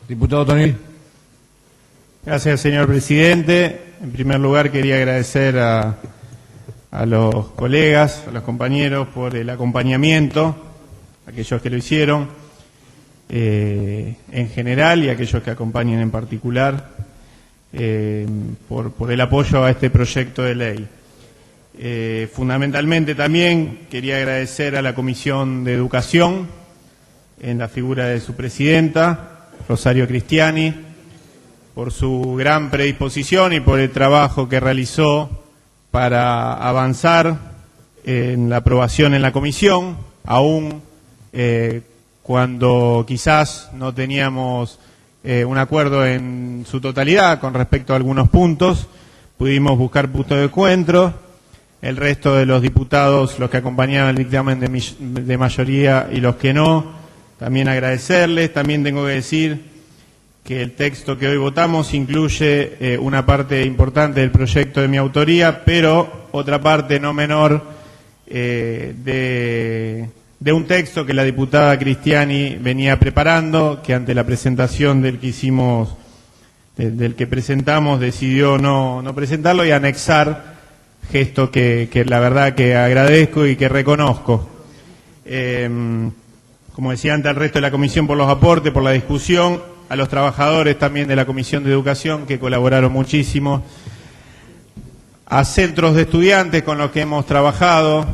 Diputado Tonel. Gracias, señor presidente. En primer lugar, quería agradecer a los colegas, a los compañeros por el acompañamiento, aquellos que lo hicieron en general y aquellos que acompañan en particular, por el apoyo a este proyecto de ley. Fundamentalmente también quería agradecer a la Comisión de Educación, en la figura de su presidenta, Rosario Cristiani, por su gran predisposición y por el trabajo que realizó para avanzar en la aprobación en la comisión, aún cuando quizás no teníamos un acuerdo en su totalidad con respecto a algunos puntos, pudimos buscar puntos de encuentro. El resto de los diputados, los que acompañaban el dictamen de mayoría y los que no, también agradecerles. También tengo que decir que el texto que hoy votamos incluye una parte importante del proyecto de mi autoría, pero otra parte no menor de un texto que la diputada Cristiani venía preparando, que ante la presentación del que presentamos decidió no presentarlo y anexar, gesto que la verdad que agradezco y que reconozco. Como decía antes, al resto de la comisión por los aportes, por la discusión, a los trabajadores también de la Comisión de Educación que colaboraron muchísimo, a centros de estudiantes con los que hemos trabajado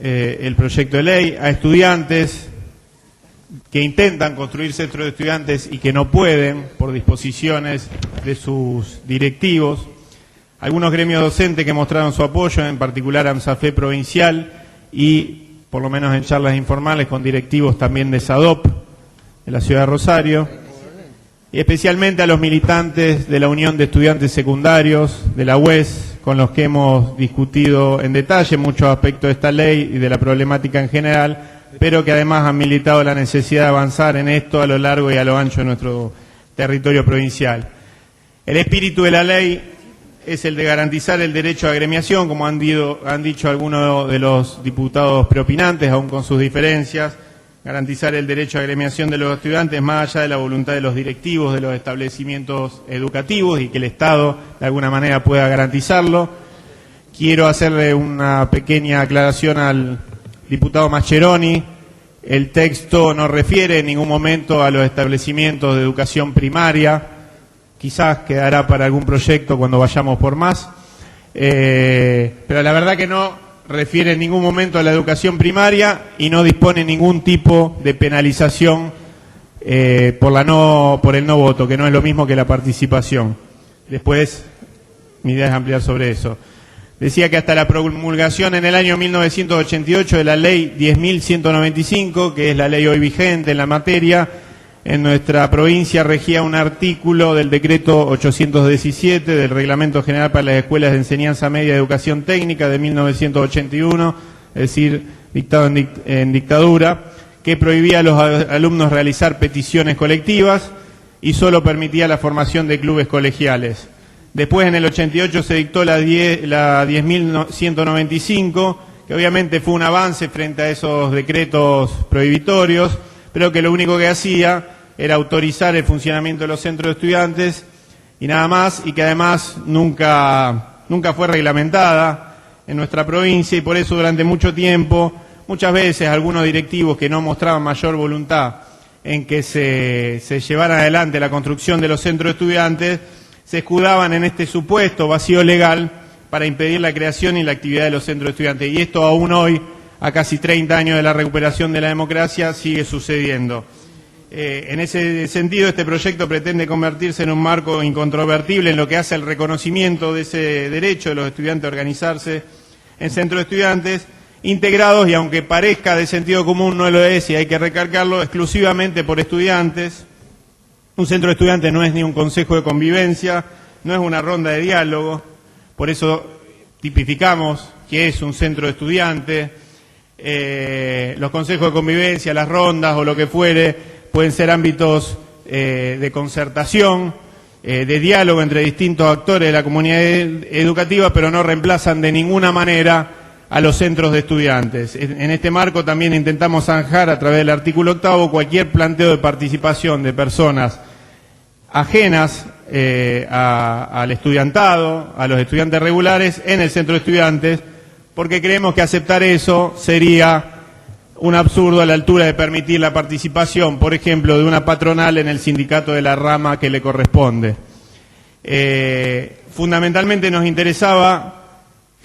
el proyecto de ley, a estudiantes que intentan construir centros de estudiantes y que no pueden por disposiciones de sus directivos, algunos gremios docentes que mostraron su apoyo, en particular AMSAFE provincial y, por lo menos en charlas informales, con directivos también de SADOP, de la ciudad de Rosario, y especialmente a los militantes de la Unión de Estudiantes Secundarios, de la UES, con los que hemos discutido en detalle muchos aspectos de esta ley y de la problemática en general, pero que además han militado la necesidad de avanzar en esto a lo largo y a lo ancho de nuestro territorio provincial. El espíritu de la ley es el de garantizar el derecho a agremiación, como han dicho algunos de los diputados preopinantes, aún con sus diferencias, garantizar el derecho a agremiación de los estudiantes más allá de la voluntad de los directivos de los establecimientos educativos y que el Estado de alguna manera pueda garantizarlo. Quiero hacerle una pequeña aclaración al diputado Mascheroni. El texto no refiere en ningún momento a los establecimientos de educación primaria. Quizás quedará para algún proyecto cuando vayamos por más, pero la verdad que no refiere en ningún momento a la educación primaria y no dispone ningún tipo de penalización por el no voto, que no es lo mismo que la participación. Después, mi idea es ampliar sobre eso. Decía que hasta la promulgación en el año 1988 de la ley 10.195, que es la ley hoy vigente en la materia, en nuestra provincia regía un artículo del decreto 817 del Reglamento General para las Escuelas de Enseñanza Media de Educación Técnica de 1981, es decir, dictado en dictadura, que prohibía a los alumnos realizar peticiones colectivas y solo permitía la formación de clubes colegiales. Después, en el 88, se dictó la 10.195, que obviamente fue un avance frente a esos decretos prohibitorios, pero que lo único que hacía era autorizar el funcionamiento de los centros de estudiantes y nada más, y que además nunca fue reglamentada en nuestra provincia, y por eso durante mucho tiempo, muchas veces algunos directivos que no mostraban mayor voluntad en que se llevara adelante la construcción de los centros de estudiantes, se escudaban en este supuesto vacío legal para impedir la creación y la actividad de los centros de estudiantes. Y esto aún hoy, a casi 30 años de la recuperación de la democracia, sigue sucediendo. En ese sentido, este proyecto pretende convertirse en un marco incontrovertible en lo que hace al reconocimiento de ese derecho de los estudiantes a organizarse en centros de estudiantes, integrados, y aunque parezca de sentido común, no lo es, y hay que recalcarlo, exclusivamente por estudiantes. Un centro de estudiantes no es ni un consejo de convivencia, no es una ronda de diálogo, por eso tipificamos que es un centro de estudiantes. Los consejos de convivencia, las rondas o lo que fuere, pueden ser ámbitos de concertación, de diálogo entre distintos actores de la comunidad educativa, pero no reemplazan de ninguna manera a los centros de estudiantes. En este marco también intentamos zanjar a través del artículo 8 cualquier planteo de participación de personas ajenas al estudiantado, a los estudiantes regulares en el centro de estudiantes, porque creemos que aceptar eso sería un absurdo a la altura de permitir la participación, por ejemplo, de una patronal en el sindicato de la rama que le corresponde. Fundamentalmente nos interesaba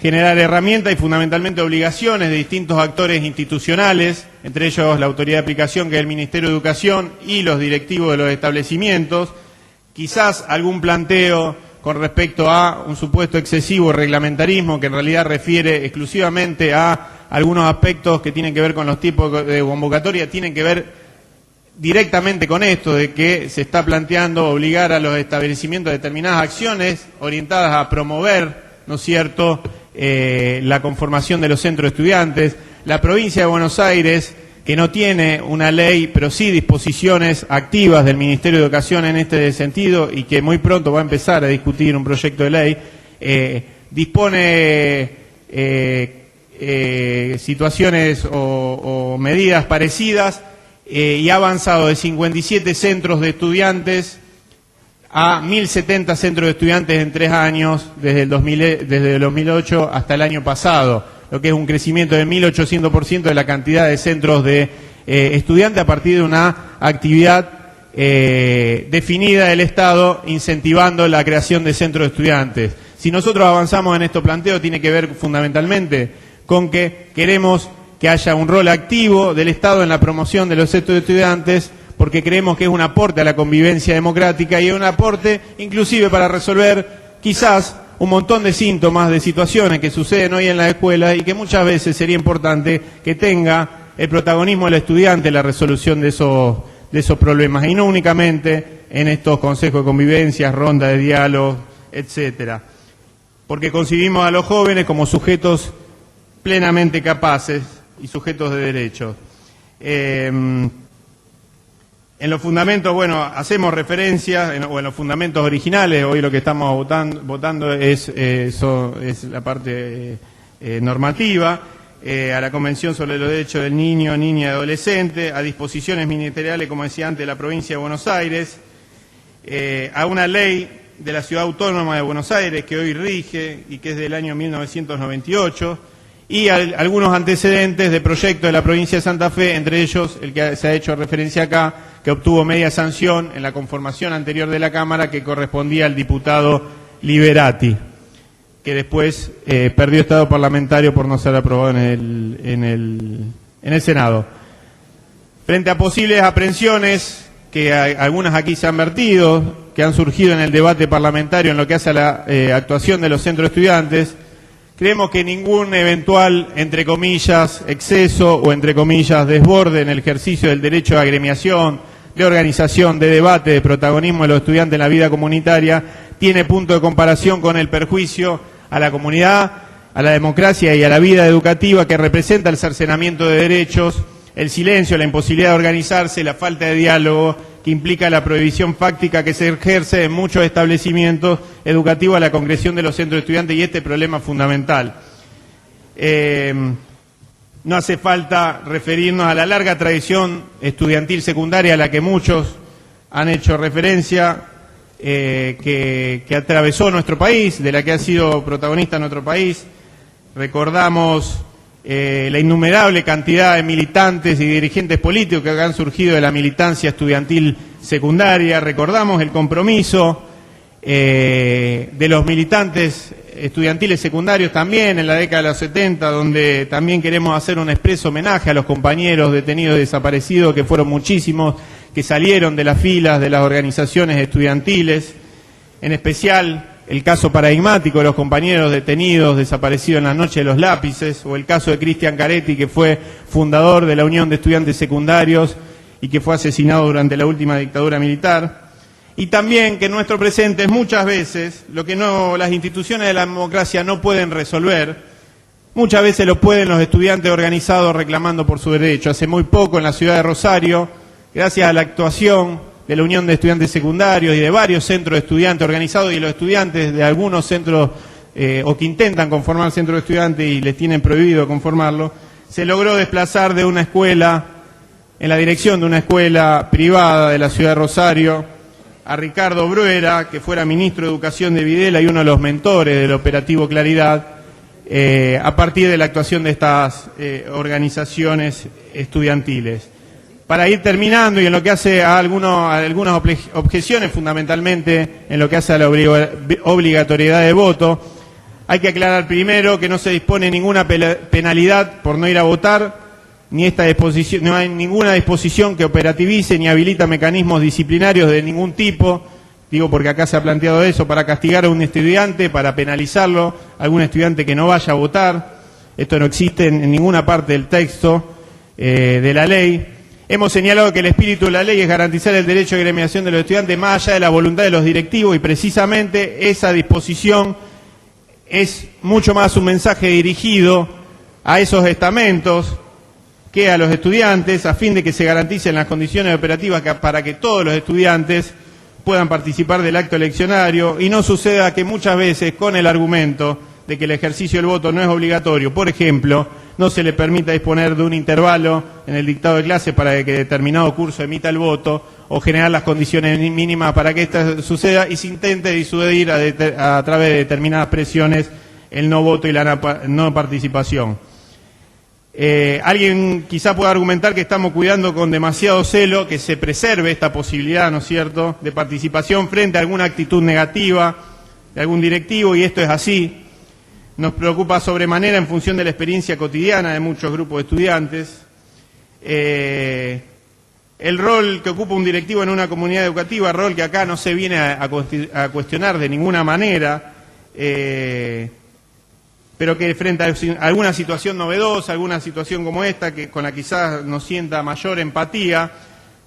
generar herramientas y fundamentalmente obligaciones de distintos actores institucionales, entre ellos la autoridad de aplicación, que es el Ministerio de Educación, y los directivos de los establecimientos, quizás algún planteo con respecto a un supuesto excesivo reglamentarismo que en realidad refiere exclusivamente a algunos aspectos que tienen que ver con los tipos de convocatoria, tienen que ver directamente con esto de que se está planteando obligar a los establecimientos a determinadas acciones orientadas a promover, ¿no es cierto?, la conformación de los centros de estudiantes. La provincia de Buenos Aires, que no tiene una ley, pero sí disposiciones activas del Ministerio de Educación en este sentido y que muy pronto va a empezar a discutir un proyecto de ley, dispone situaciones o medidas parecidas y ha avanzado de 57 centros de estudiantes a 1.070 centros de estudiantes en 3 años, desde el 2008 hasta el año pasado, lo que es un crecimiento de 1.800% de la cantidad de centros de estudiantes a partir de una actividad definida del Estado incentivando la creación de centros de estudiantes. Si nosotros avanzamos en estos planteos, tiene que ver fundamentalmente con que queremos que haya un rol activo del Estado en la promoción de los centros de estudiantes, porque creemos que es un aporte a la convivencia democrática y es un aporte inclusive para resolver quizás un montón de síntomas, de situaciones que suceden hoy en la escuela y que muchas veces sería importante que tenga el protagonismo del estudiante en la resolución de esos problemas, y no únicamente en estos consejos de convivencia, rondas de diálogo, etcétera. Porque concibimos a los jóvenes como sujetos plenamente capaces y sujetos de derechos. En los fundamentos, bueno, hacemos referencia, en los fundamentos originales, hoy lo que estamos votando es la parte normativa, a la Convención sobre los Derechos del Niño, Niña y Adolescente, a disposiciones ministeriales, como decía antes, de la Provincia de Buenos Aires, a una ley de la Ciudad Autónoma de Buenos Aires que hoy rige y que es del año 1998, y algunos antecedentes de proyectos de la provincia de Santa Fe, entre ellos el que se ha hecho referencia acá, que obtuvo media sanción en la conformación anterior de la Cámara, que correspondía al diputado Liberati, que después perdió estado parlamentario por no ser aprobado en el Senado. Frente a posibles aprehensiones, que algunas aquí se han vertido, que han surgido en el debate parlamentario en lo que hace a la actuación de los centros de estudiantes, creemos que ningún eventual, entre comillas, exceso o entre comillas, desborde en el ejercicio del derecho de agremiación, de organización, de debate, de protagonismo de los estudiantes en la vida comunitaria, tiene punto de comparación con el perjuicio a la comunidad, a la democracia y a la vida educativa que representa el cercenamiento de derechos, el silencio, la imposibilidad de organizarse, la falta de diálogo que implica la prohibición fáctica que se ejerce en muchos establecimientos educativos a la concreción de los centros de estudiantes y este problema fundamental. No hace falta referirnos a la larga tradición estudiantil secundaria a la que muchos han hecho referencia, que atravesó nuestro país, de la que ha sido protagonista nuestro país. Recordamos la innumerable cantidad de militantes y dirigentes políticos que han surgido de la militancia estudiantil secundaria. Recordamos el compromiso de los militantes estudiantiles secundarios también en la década de los 70, donde también queremos hacer un expreso homenaje a los compañeros detenidos y desaparecidos, que fueron muchísimos, que salieron de las filas de las organizaciones estudiantiles, en especial el caso paradigmático de los compañeros detenidos, desaparecidos en la noche de los lápices, o el caso de Cristian Caretti, que fue fundador de la Unión de Estudiantes Secundarios y que fue asesinado durante la última dictadura militar. Y también que en nuestro presente muchas veces lo que las instituciones de la democracia no pueden resolver, muchas veces lo pueden los estudiantes organizados reclamando por su derecho. Hace muy poco en la ciudad de Rosario, gracias a la actuación de la Unión de Estudiantes Secundarios y de varios centros de estudiantes organizados y los estudiantes de algunos centros o que intentan conformar centros de estudiantes y les tienen prohibido conformarlo, se logró desplazar de una escuela, en la dirección de una escuela privada de la ciudad de Rosario, a Ricardo Bruera, que fuera ministro de Educación de Videla y uno de los mentores del operativo Claridad, a partir de la actuación de estas organizaciones estudiantiles. Para ir terminando y en lo que hace a algunas objeciones, fundamentalmente en lo que hace a la obligatoriedad de voto, hay que aclarar primero que no se dispone ninguna penalidad por no ir a votar, ni esta disposición, no hay ninguna disposición que operativice ni habilita mecanismos disciplinarios de ningún tipo, digo porque acá se ha planteado eso, para castigar a un estudiante, para penalizarlo, algún estudiante que no vaya a votar. Esto no existe en ninguna parte del texto de la ley. Hemos señalado que el espíritu de la ley es garantizar el derecho de gremiación de los estudiantes más allá de la voluntad de los directivos, y precisamente esa disposición es mucho más un mensaje dirigido a esos estamentos que a los estudiantes, a fin de que se garanticen las condiciones operativas para que todos los estudiantes puedan participar del acto eleccionario y no suceda que muchas veces, con el argumento de que el ejercicio del voto no es obligatorio, por ejemplo, no se le permita disponer de un intervalo en el dictado de clase para que determinado curso emita el voto, o generar las condiciones mínimas para que esto suceda, y se intente disuadir a través de determinadas presiones el no voto y la no participación. Alguien quizá pueda argumentar que estamos cuidando con demasiado celo que se preserve esta posibilidad, ¿no es cierto?, de participación frente a alguna actitud negativa de algún directivo, y esto es así. Nos preocupa sobremanera en función de la experiencia cotidiana de muchos grupos de estudiantes. El rol que ocupa un directivo en una comunidad educativa, rol que acá no se viene a cuestionar de ninguna manera, pero que frente a alguna situación novedosa, alguna situación como esta, con la quizás nos sienta mayor empatía,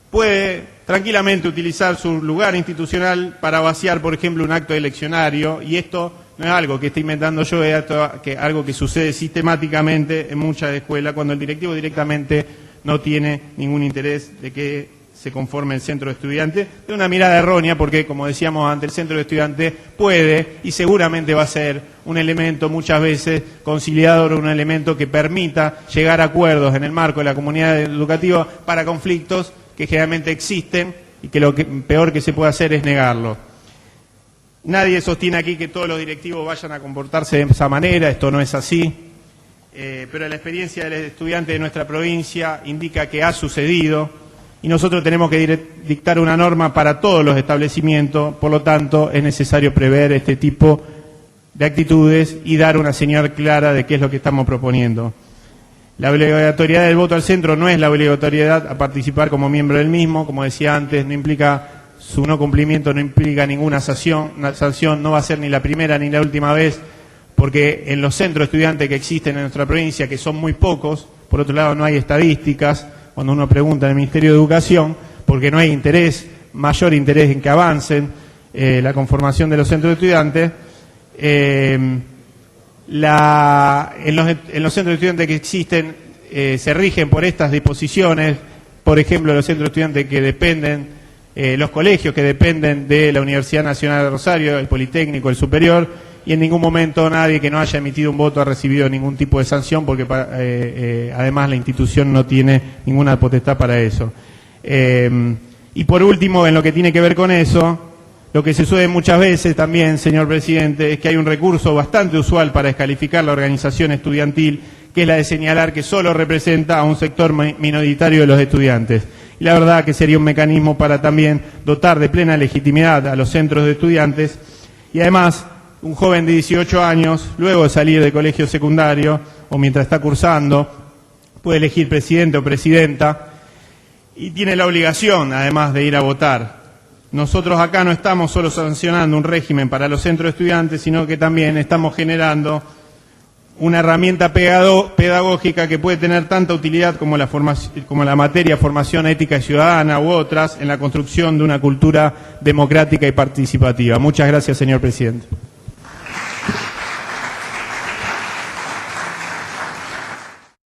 puede tranquilamente utilizar su lugar institucional para vaciar, por ejemplo, un acto eleccionario, y esto no es algo que esté inventando yo, es algo que sucede sistemáticamente en muchas escuelas, cuando el directivo directamente no tiene ningún interés de que se conforme el centro de estudiantes, de una mirada errónea, porque, como decíamos antes, el centro de estudiantes puede y seguramente va a ser un elemento muchas veces conciliador, un elemento que permita llegar a acuerdos en el marco de la comunidad educativa para conflictos que generalmente existen y que lo peor que se puede hacer es negarlo. Nadie sostiene aquí que todos los directivos vayan a comportarse de esa manera, esto no es así, pero la experiencia del estudiante de nuestra provincia indica que ha sucedido, y nosotros tenemos que dictar una norma para todos los establecimientos, por lo tanto es necesario prever este tipo de actitudes y dar una señal clara de qué es lo que estamos proponiendo. La obligatoriedad del voto al centro no es la obligatoriedad a participar como miembro del mismo, como decía antes, no implica, su no cumplimiento no implica ninguna sanción, no va a ser ni la primera ni la última vez, porque en los centros estudiantes que existen en nuestra provincia, que son muy pocos, por otro lado no hay estadísticas, cuando uno pregunta en el Ministerio de Educación, porque no hay mayor interés en que avancen la conformación de los centros de estudiantes. En los centros de estudiantes que existen se rigen por estas disposiciones, por ejemplo, los centros de estudiantes que dependen, los colegios que dependen de la Universidad Nacional de Rosario, el Politécnico, el Superior, y en ningún momento nadie que no haya emitido un voto ha recibido ningún tipo de sanción, porque además la institución no tiene ninguna potestad para eso. Y por último, en lo que tiene que ver con eso, lo que se sucede muchas veces también, señor presidente, es que hay un recurso bastante usual para descalificar la organización estudiantil, que es la de señalar que solo representa a un sector minoritario de los estudiantes. Y la verdad que sería un mecanismo para también dotar de plena legitimidad a los centros de estudiantes, y además un joven de 18 años, luego de salir de colegio secundario o mientras está cursando, puede elegir presidente o presidenta y tiene la obligación, además, de ir a votar. Nosotros acá no estamos solo sancionando un régimen para los centros de estudiantes, sino que también estamos generando una herramienta pedagógica que puede tener tanta utilidad como la materia formación ética y ciudadana u otras en la construcción de una cultura democrática y participativa. Muchas gracias, señor presidente.